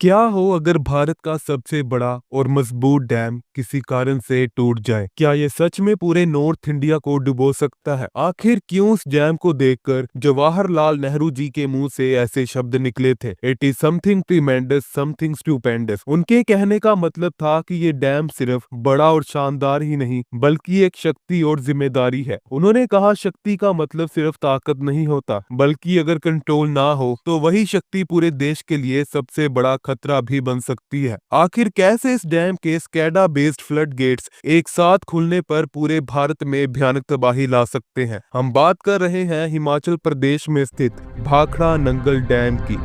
क्या हो अगर भारत का सबसे बड़ा और मजबूत डैम किसी कारण से टूट जाए? क्या ये सच में पूरे नॉर्थ इंडिया को डुबो सकता है? आखिर क्यों उस डैम को देखकर जवाहरलाल नेहरू जी के मुंह से ऐसे शब्द निकले थे, it is something tremendous, something stupendous. उनके कहने का मतलब था कि ये डैम सिर्फ बड़ा और शानदार ही नहीं बल्कि एक शक्ति और जिम्मेदारी है। उन्होंने कहा शक्ति का मतलब सिर्फ ताकत नहीं होता, बल्कि अगर कंट्रोल ना हो तो वही शक्ति पूरे देश के लिए सबसे बड़ा खतरा भी बन सकती है। आखिर कैसे इस डैम के स्कैडा बेस्ड फ्लड गेट्स एक साथ खुलने पर पूरे भारत में भयानक तबाही ला सकते हैं? हम बात कर रहे हैं हिमाचल प्रदेश में स्थित भाखड़ा नंगल डैम की।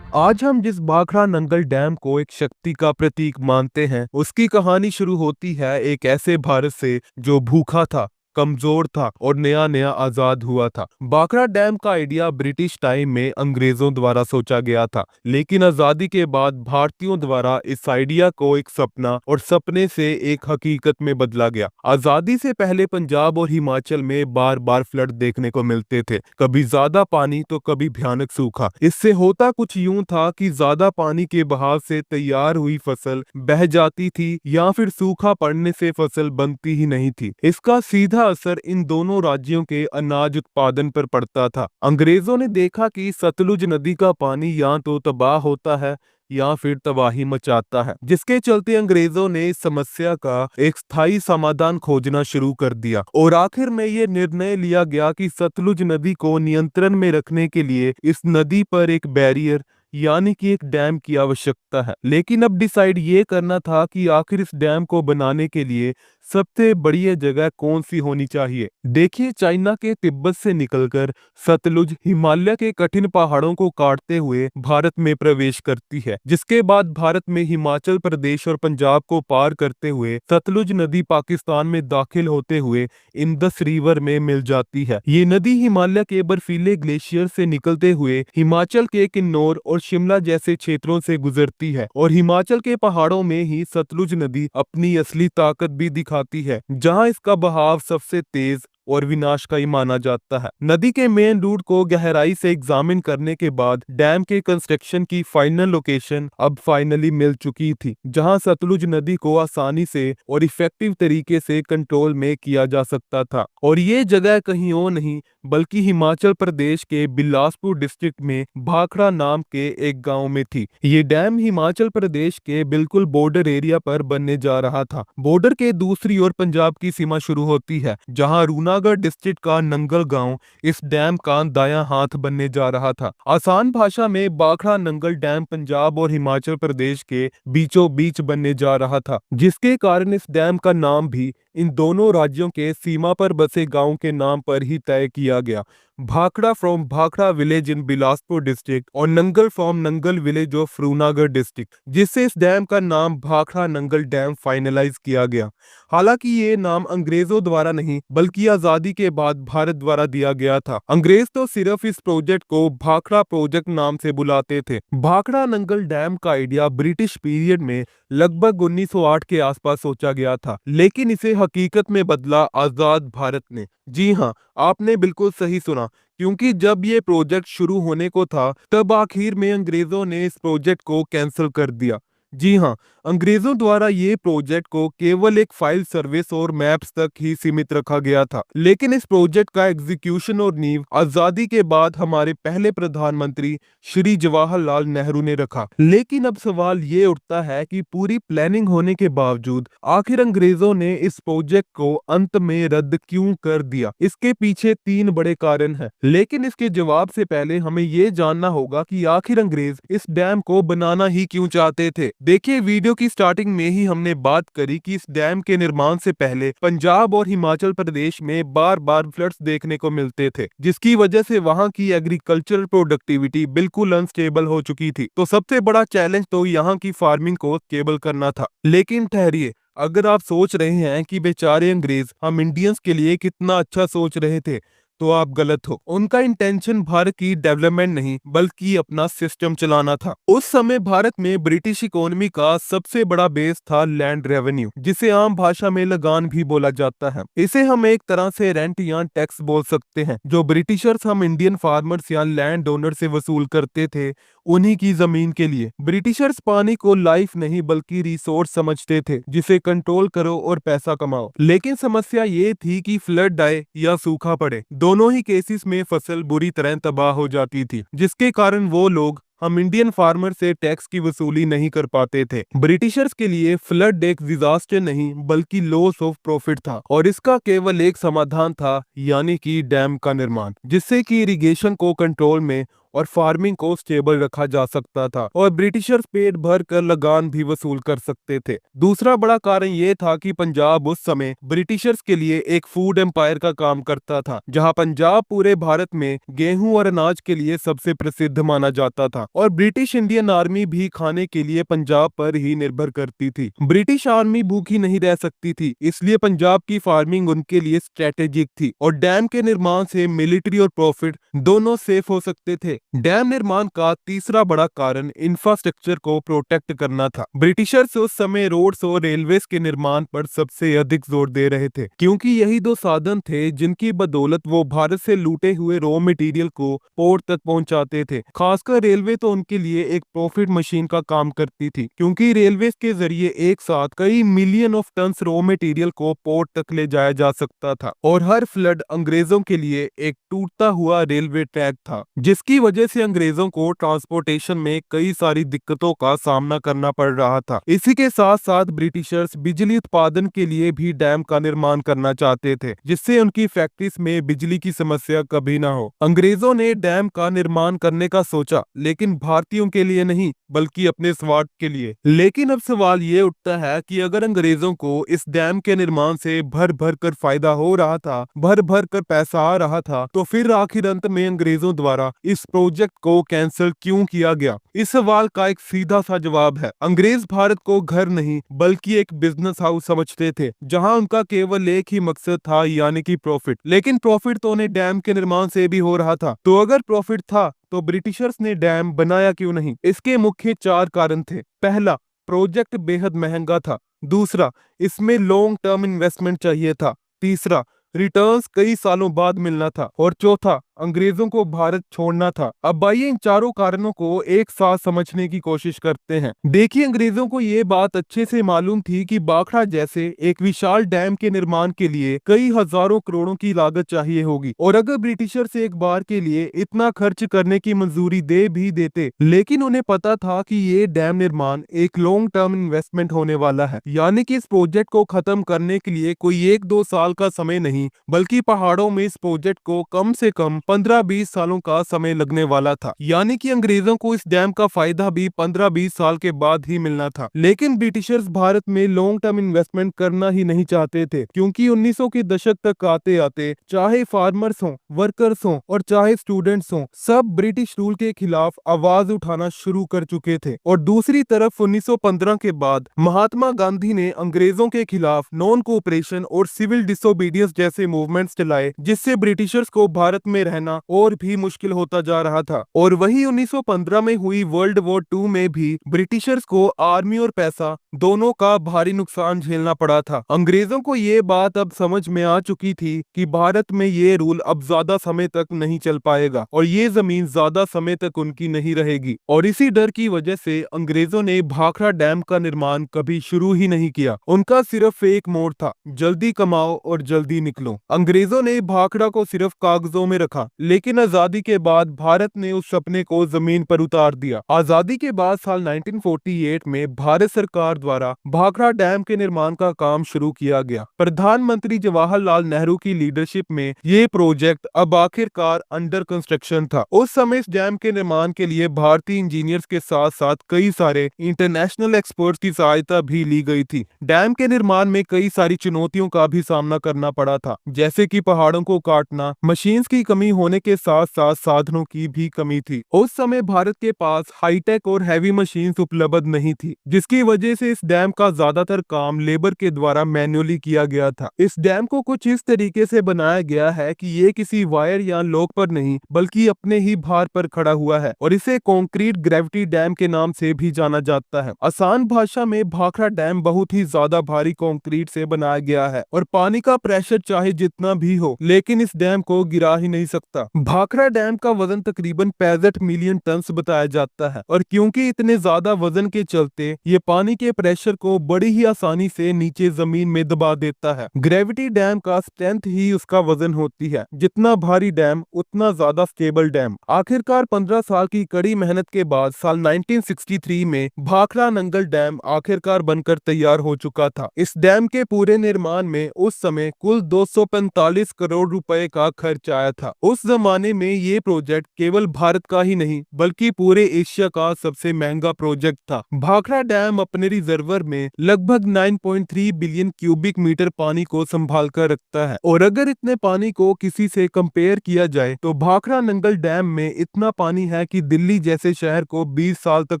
आज हम जिस भाखड़ा नंगल डैम को एक शक्ति का प्रतीक मानते हैं, उसकी कहानी शुरू होती है एक ऐसे भारत से जो भूखा था, कमजोर था और नया नया आजाद हुआ था। भाखड़ा डैम का आइडिया ब्रिटिश टाइम में अंग्रेजों द्वारा सोचा गया था, लेकिन आजादी के बाद भारतीयों द्वारा इस आइडिया को एक सपना और सपने से एक हकीकत में बदला गया। आजादी से पहले पंजाब और हिमाचल में बार बार फ्लड देखने को मिलते थे, कभी ज्यादा पानी तो कभी भयानक सूखा। इससे होता कुछ यूं था कि ज्यादा पानी के बहाव से तैयार हुई फसल बह जाती थी या फिर सूखा पड़ने से फसल बनती ही नहीं थी। इसका सीधा असर इन दोनों राज्यों के अनाज उत्पादन पर पड़ता था। अंग्रेजों ने देखा कि सतलुज नदी का पानी या तो तबाह होता है या फिर तबाही मचाता है, जिसके चलते अंग्रेजों ने इस समस्या का एक स्थायी समाधान खोजना शुरू कर दिया और आखिर में ये निर्णय लिया गया कि सतलुज नदी को नियंत्रण में रखने के लिए इस नदी पर एक बैरियर यानी कि एक डैम की आवश्यकता है। लेकिन अब डिसाइड ये करना था कि आखिर इस डैम को बनाने के लिए सबसे बढ़िया जगह कौन सी होनी चाहिए। देखिए, चाइना के तिब्बत से निकलकर सतलुज हिमालय के कठिन पहाड़ों को काटते हुए भारत में प्रवेश करती है, जिसके बाद भारत में हिमाचल प्रदेश और पंजाब को पार करते हुए सतलुज नदी पाकिस्तान में दाखिल होते हुए इंदस रिवर में मिल जाती है। ये नदी हिमालय के बर्फीले ग्लेशियर से निकलते हुए हिमाचल के किन्नौर और शिमला जैसे क्षेत्रों से गुजरती है और हिमाचल के पहाड़ों में ही सतलुज नदी अपनी असली ताकत भी दिखाती है, जहां इसका बहाव सबसे तेज और विनाशकारी माना जाता है। नदी के मेन रूट को गहराई से एग्जामिन करने के बाद डैम के कंस्ट्रक्शन की फाइनल लोकेशन अब फाइनली मिल चुकी थी, जहां सतलुज नदी को आसानी से और इफेक्टिव तरीके से कंट्रोल में किया जा सकता था। और ये जगह कहीं और नहीं बल्कि हिमाचल प्रदेश के बिलासपुर डिस्ट्रिक्ट में भाखड़ा नाम के एक गांव में थी। ये डैम हिमाचल प्रदेश के बिल्कुल बॉर्डर एरिया पर बनने जा रहा था। बॉर्डर के दूसरी ओर पंजाब की सीमा शुरू होती है, जहां रूनागढ़ डिस्ट्रिक्ट का नंगल गांव इस डैम का दायां हाथ बनने जा रहा था। आसान भाषा में भाखड़ा नंगल डैम पंजाब और हिमाचल प्रदेश के बीचों बीच बनने जा रहा था, जिसके कारण इस डैम का नाम भी इन दोनों राज्यों के सीमा पर बसे गांव के नाम पर ही तय किया गया। Bhakra from Bhakra village in Bilaspur district और Nangal from Nangal village of Runagarh district, जिससे इस डैम का नाम भाखड़ा नंगल डैम फाइनलाइज किया गया। हालांकि ये नाम अंग्रेजों द्वारा नहीं बल्कि आजादी के बाद भारत द्वारा दिया गया था। अंग्रेज तो सिर्फ इस प्रोजेक्ट को भाखड़ा प्रोजेक्ट नाम से बुलाते थे। भाखड़ा नंगल डैम का आइडिया ब्रिटिश पीरियड में लगभग 1908 के आसपास सोचा गया था, लेकिन इसे हकीकत में बदला आजाद भारत ने। जी हाँ, आपने बिल्कुल सही सुना, क्योंकि जब ये प्रोजेक्ट शुरू होने को था तब आखिर में अंग्रेजों ने इस प्रोजेक्ट को कैंसिल कर दिया। जी हाँ, अंग्रेजों द्वारा ये प्रोजेक्ट को केवल एक फाइल सर्विस और मैप्स तक ही सीमित रखा गया था, लेकिन इस प्रोजेक्ट का एग्जीक्यूशन और नींव आजादी के बाद हमारे पहले प्रधानमंत्री श्री जवाहरलाल नेहरू ने रखा। लेकिन अब सवाल ये उठता है कि पूरी प्लानिंग होने के बावजूद आखिर अंग्रेजों ने इस प्रोजेक्ट को अंत में रद्द क्यों कर दिया? इसके पीछे तीन बड़े कारण हैं, लेकिन इसके जवाब से पहले हमें ये जानना होगा कि आखिर अंग्रेज इस डैम को बनाना ही क्यों चाहते थे। देखिए, वीडियो की स्टार्टिंग में ही हमने बात करी कि इस डैम के निर्माण से पहले पंजाब और हिमाचल प्रदेश में बार बार फ्लड्स देखने को मिलते थे, जिसकी वजह से वहां की एग्रीकल्चरल प्रोडक्टिविटी बिल्कुल अनस्टेबल हो चुकी थी। तो सबसे बड़ा चैलेंज तो यहाँ की फार्मिंग को स्टेबल करना था। लेकिन ठहरिए, अगर आप सोच रहे हैं कि बेचारे अंग्रेज हम इंडियंस के लिए कितना अच्छा सोच रहे थे, तो आप गलत हो। उनका इंटेंशन भारत की डेवलपमेंट नहीं बल्कि अपना सिस्टम चलाना था। उस समय भारत में ब्रिटिश इकोनॉमी का सबसे बड़ा बेस था लैंड रेवेन्यू, जिसे आम भाषा में लगान भी बोला जाता है। इसे हम एक तरह से रेंट या टैक्स बोल सकते हैं, जो ब्रिटिशर्स हम इंडियन फार्मर्स या लैंड ओनर से वसूल करते थे उन्हीं की जमीन के लिए। ब्रिटिशर्स पानी को लाइफ नहीं बल्कि रिसोर्स समझते थे, जिसे कंट्रोल करो और पैसा कमाओ। लेकिन समस्या ये थी कि फ्लड आए या सूखा पड़े, दोनों ही केसेस में फसल बुरी तरह तबाह हो जाती थी, जिसके कारण वो लोग हम इंडियन फार्मर से टैक्स की वसूली नहीं कर पाते थे। ब्रिटिशर्स के लिए फ्लड एक डिजास्टर नहीं बल्कि लॉस ऑफ प्रॉफिट था, और इसका केवल एक समाधान था, यानी कि डैम का निर्माण, जिससे कि इरिगेशन को कंट्रोल में और फार्मिंग को स्टेबल रखा जा सकता था, और ब्रिटिशर्स पेट भर कर लगान भी वसूल कर सकते थे। दूसरा बड़ा कारण यह था कि पंजाब उस समय ब्रिटिशर्स के लिए एक फूड एम्पायर का काम करता था, जहां पंजाब पूरे भारत में गेहूं और अनाज के लिए सबसे प्रसिद्ध माना जाता था, और ब्रिटिश इंडियन आर्मी भी खाने के लिए पंजाब पर ही निर्भर करती थी। ब्रिटिश आर्मी भूखी नहीं रह सकती थी, इसलिए पंजाब की फार्मिंग उनके लिए स्ट्रेटेजिक थी, और डैम के निर्माण से मिलिट्री और प्रॉफिट दोनों सेफ हो सकते थे। डैम निर्माण का तीसरा बड़ा कारण इंफ्रास्ट्रक्चर को प्रोटेक्ट करना था। ब्रिटिशर्स उस समय रोड्स और रेलवेज के निर्माण पर सबसे अधिक जोर दे रहे थे, क्योंकि यही दो साधन थे जिनकी बदौलत वो भारत से लूटे हुए रॉ मटेरियल को पोर्ट तक पहुंचाते थे। खासकर रेलवे तो उनके लिए एक प्रॉफिट मशीन का काम करती थी, क्योंकि रेलवे के जरिए एक साथ कई million of ton raw material को पोर्ट तक ले जाया जा सकता था, और हर फ्लड अंग्रेजों के लिए एक टूटता हुआ रेलवे ट्रैक था, जिसकी वजह से अंग्रेजों को ट्रांसपोर्टेशन में कई सारी दिक्कतों का सामना करना पड़ रहा था। इसी के साथ साथ ब्रिटिशर्स बिजली उत्पादन के लिए भी डैम का निर्माण करना चाहते थे, जिससे उनकी फैक्ट्रीज में बिजली की समस्या कभी ना हो। अंग्रेजों ने डैम का निर्माण करने का सोचा, लेकिन भारतीयों के लिए नहीं बल्कि अपने स्वार्थ के लिए। लेकिन अब सवाल ये उठता है कि अगर अंग्रेजों को इस डैम के निर्माण से भर भर कर फायदा हो रहा था, भर भर कर पैसा आ रहा था, तो फिर आखिर अंत में अंग्रेजों द्वारा इस प्रोजेक्ट को कैंसिल क्यों किया गया? इस सवाल का एक सीधा सा जवाब है, अंग्रेज भारत को घर नहीं बल्कि एक बिजनेस हाउस समझते थे, जहां उनका केवल एक ही मकसद था, यानी कि प्रॉफिट। लेकिन प्रॉफिट तो उन्हें डैम के निर्माण से भी हो रहा था, तो अगर प्रॉफिट था तो ब्रिटिशर्स ने डैम बनाया क्यों नहीं? इसके मुख्य 4 कारण थे। पहला, प्रोजेक्ट बेहद महंगा था। दूसरा, इसमें लॉन्ग टर्म इन्वेस्टमेंट चाहिए था। तीसरा, रिटर्न्स कई सालों बाद मिलना था, और चौथा, अंग्रेजों को भारत छोड़ना था। अब आइए इन चारों कारणों को एक साथ समझने की कोशिश करते हैं। देखिए, अंग्रेजों को ये बात अच्छे से मालूम थी कि भाखड़ा जैसे एक विशाल डैम के निर्माण के लिए कई हजारों करोड़ों की लागत चाहिए होगी, और अगर ब्रिटिशर्स एक बार के लिए इतना खर्च करने की मंजूरी दे भी देते, लेकिन उन्हें पता था कि ये डैम निर्माण एक लॉन्ग टर्म इन्वेस्टमेंट होने वाला है, यानी कि इस प्रोजेक्ट को खत्म करने के लिए कोई 1-2 साल का समय नहीं बल्कि पहाड़ों में इस प्रोजेक्ट को कम से कम 15-20 सालों का समय लगने वाला था, यानी कि अंग्रेजों को इस डैम का फायदा भी 15-20 साल के बाद ही मिलना था। लेकिन ब्रिटिशर्स भारत में लॉन्ग टर्म इन्वेस्टमेंट करना ही नहीं चाहते थे, क्योंकि 1900 के दशक तक आते आते चाहे फार्मर्स हों, वर्कर्स हों और चाहे स्टूडेंट्स हों, सब ब्रिटिश रूल के खिलाफ आवाज उठाना शुरू कर चुके थे। और दूसरी तरफ 1915 के बाद महात्मा गांधी ने अंग्रेजों के खिलाफ नॉन कोऑपरेशन और सिविल डिसोबीडियंस जैसे मूवमेंट्स चलाए, जिससे ब्रिटिशर्स को भारत में रहना और भी मुश्किल होता जा रहा था। और वही 1915 में हुई वर्ल्ड वॉर 2 में भी ब्रिटिशर्स को आर्मी और पैसा दोनों का भारी नुकसान झेलना पड़ा था। अंग्रेजों को ये बात अब समझ में आ चुकी थी कि भारत में ये रूल अब ज्यादा समय तक नहीं चल पाएगा, और ये जमीन ज्यादा समय तक उनकी नहीं रहेगी, और इसी डर की वजह से अंग्रेजों ने भाखड़ा डैम का निर्माण कभी शुरू ही नहीं किया। उनका सिर्फ एक मोड था, जल्दी कमाओ और जल्दी निकलो। अंग्रेजों ने भाखड़ा को सिर्फ कागजों में रखा, लेकिन आजादी के बाद भारत ने उस सपने को जमीन पर उतार दिया। आजादी के बाद साल 1948 में भारत सरकार द्वारा भाखड़ा डैम के निर्माण का काम शुरू किया गया। प्रधानमंत्री जवाहरलाल नेहरू की लीडरशिप में ये प्रोजेक्ट अब आखिरकार अंडर कंस्ट्रक्शन था। उस समय इस डैम के निर्माण के लिए भारतीय इंजीनियर्स के साथ साथ कई सारे इंटरनेशनल एक्सपर्ट्स की सहायता भी ली गई थी। डैम के निर्माण में कई सारी चुनौतियों का भी सामना करना पड़ा था, जैसे कि पहाड़ों को काटना, मशीन्स की कमी होने के साथ साथ साधनों की भी कमी थी। उस समय भारत के पास हाईटेक और हैवी मशीन्स उपलब्ध नहीं थी, जिसकी वजह से इस डैम का ज्यादातर काम लेबर के द्वारा मैन्युअली किया गया था। इस डैम को कुछ इस तरीके से बनाया गया है कि ये किसी वायर या लॉक पर नहीं बल्कि अपने ही भार पर खड़ा हुआ है और इसे कंक्रीट ग्रेविटी डैम के नाम से भी जाना जाता है। आसान भाषा में भाखड़ा डैम बहुत ही ज्यादा भारी कंक्रीट से बनाया गया है और पानी का प्रेशर चाहे जितना भी हो लेकिन इस डैम को गिरा ही नहीं सकता। भाखड़ा डैम का वजन तकरीबन 65 मिलियन टन बताया जाता है और क्योंकि इतने ज्यादा वजन के चलते ये पानी के प्रेशर को बड़ी ही आसानी से नीचे जमीन में दबा देता है। ग्रेविटी डैम का स्ट्रेंथ ही उसका वजन होती है। जितना भारी डैम उतना ज्यादा स्टेबल डैम। आखिरकार 15 साल की कड़ी मेहनत के बाद साल 1963 में भाखड़ा नंगल डैम आखिरकार बनकर तैयार हो चुका था। इस डैम के पूरे निर्माण में उस समय कुल 245 करोड़ रुपए का खर्च आया था। उस जमाने में ये प्रोजेक्ट केवल भारत का ही नहीं बल्कि पूरे एशिया का सबसे महंगा प्रोजेक्ट था। भाखड़ा डैम अपने रिजर्वर में लगभग 9.3 बिलियन क्यूबिक मीटर पानी को संभाल कर रखता है और अगर इतने पानी को किसी से कंपेयर किया जाए तो भाखड़ा नंगल डैम में इतना पानी है कि दिल्ली जैसे शहर को 20 साल तक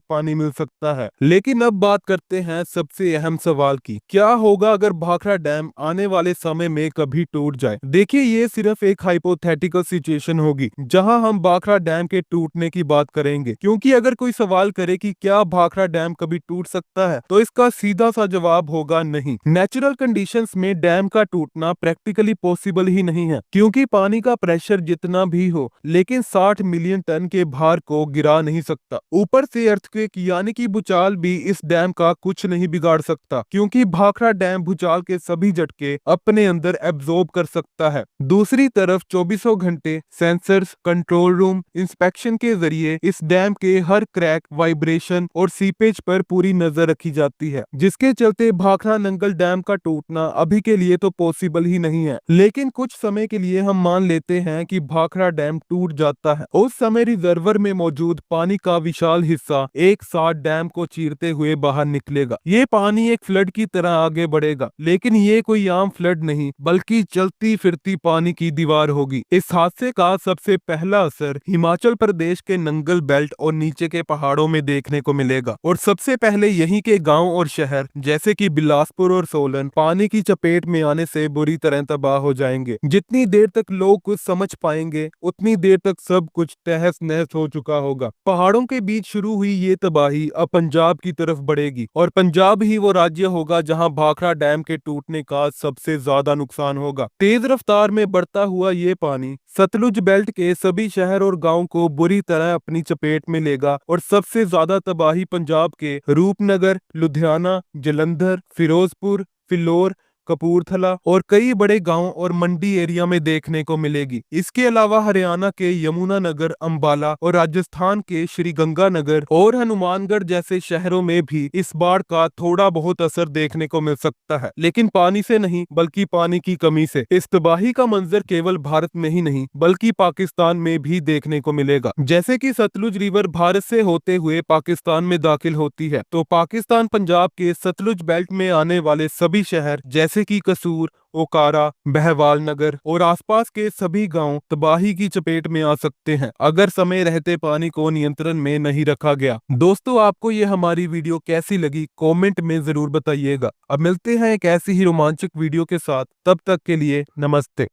पानी मिल सकता है। लेकिन अब बात करते हैं सबसे अहम सवाल की, क्या होगा अगर भाखड़ा डैम आने वाले समय में कभी टूट जाए। देखिए ये सिर्फ एक हाइपोथेटिकल सिचुएशन होगी जहां हम भाखड़ा डैम के टूटने की बात करेंगे, क्योंकि अगर कोई सवाल करे कि क्या भाखड़ा डैम कभी टूट सकता है तो इसका सीधा सा जवाब होगा नहीं। नेचुरल कंडीशंस में डैम का टूटना प्रैक्टिकली पॉसिबल ही नहीं है, क्योंकि पानी का प्रेशर जितना भी हो लेकिन 60 मिलियन टन के भार को गिरा नहीं सकता। ऊपर से अर्थक्वेक यानी कि भूचाल भी इस डैम का कुछ नहीं बिगाड़ सकता, क्योंकि भाखड़ा डैम भूचाल के सभी झटके अपने अंदर एब्जॉर्ब कर सकता है। दूसरी तरफ 24 घंटे सेंसर्स, कंट्रोल रूम, इंस्पेक्शन के जरिए इस डैम के हर क्रैक, वाइब्रेशन और सीपेज पर पूरी नजर रखी जाती है, जिसके चलते भाखड़ा नंगल डैम का टूटना अभी के लिए तो पॉसिबल ही नहीं है। लेकिन कुछ समय के लिए हम मान लेते हैं कि भाखड़ा डैम टूट जाता है। उस समय रिजर्वर में मौजूद पानी का विशाल हिस्सा एक साथ डैम को चीरते हुए बाहर निकलेगा। ये पानी एक फ्लड की तरह आगे बढ़ेगा, लेकिन ये कोई आम फ्लड नहीं बल्कि चलती फिरती पानी की दीवार होगी। इस हादसे का सबसे पहला असर हिमाचल प्रदेश के नंगल बेल्ट और नीचे के पहाड़ों में देखने को मिलेगा और सबसे पहले यहीं के गांव और शहर जैसे कि बिलासपुर और सोलन पानी की चपेट में आने से बुरी तरह तबाह हो जाएंगे। जितनी देर तक लोग कुछ समझ पाएंगे उतनी देर तक सब कुछ तहस नहस हो चुका होगा। पहाड़ों के बीच शुरू हुई ये तबाही अब पंजाब की तरफ बढ़ेगी और पंजाब ही वो राज्य होगा जहां भाखड़ा डैम के टूटने का सबसे ज्यादा नुकसान होगा। तेज रफ्तार में बढ़ता हुआ ये पानी सतलुज बेल्ट के सभी शहर और गांव को बुरी तरह अपनी चपेट में लेगा और सबसे ज्यादा तबाही पंजाब के रूपनगर, लुधियाना, जलंधर, फिरोजपुर, फिल्लौर, कपूरथला और कई बड़े गांव और मंडी एरिया में देखने को मिलेगी। इसके अलावा हरियाणा के यमुनानगर, अंबाला और राजस्थान के श्रीगंगानगर और हनुमानगढ़ जैसे शहरों में भी इस बाढ़ का थोड़ा बहुत असर देखने को मिल सकता है, लेकिन पानी से नहीं बल्कि पानी की कमी से। इस तबाही का मंजर केवल भारत में ही नहीं बल्कि पाकिस्तान में भी देखने को मिलेगा। जैसे कि सतलुज रिवर भारत से होते हुए पाकिस्तान में दाखिल होती है तो पाकिस्तान पंजाब के सतलुज बेल्ट में आने वाले सभी शहर जैसे कि कसूर, ओकारा, बहवाल नगर और आसपास के सभी गांव तबाही की चपेट में आ सकते हैं अगर समय रहते पानी को नियंत्रण में नहीं रखा गया। दोस्तों आपको ये हमारी वीडियो कैसी लगी कमेंट में जरूर बताइएगा। अब मिलते हैं एक ऐसी ही रोमांचक वीडियो के साथ, तब तक के लिए नमस्ते।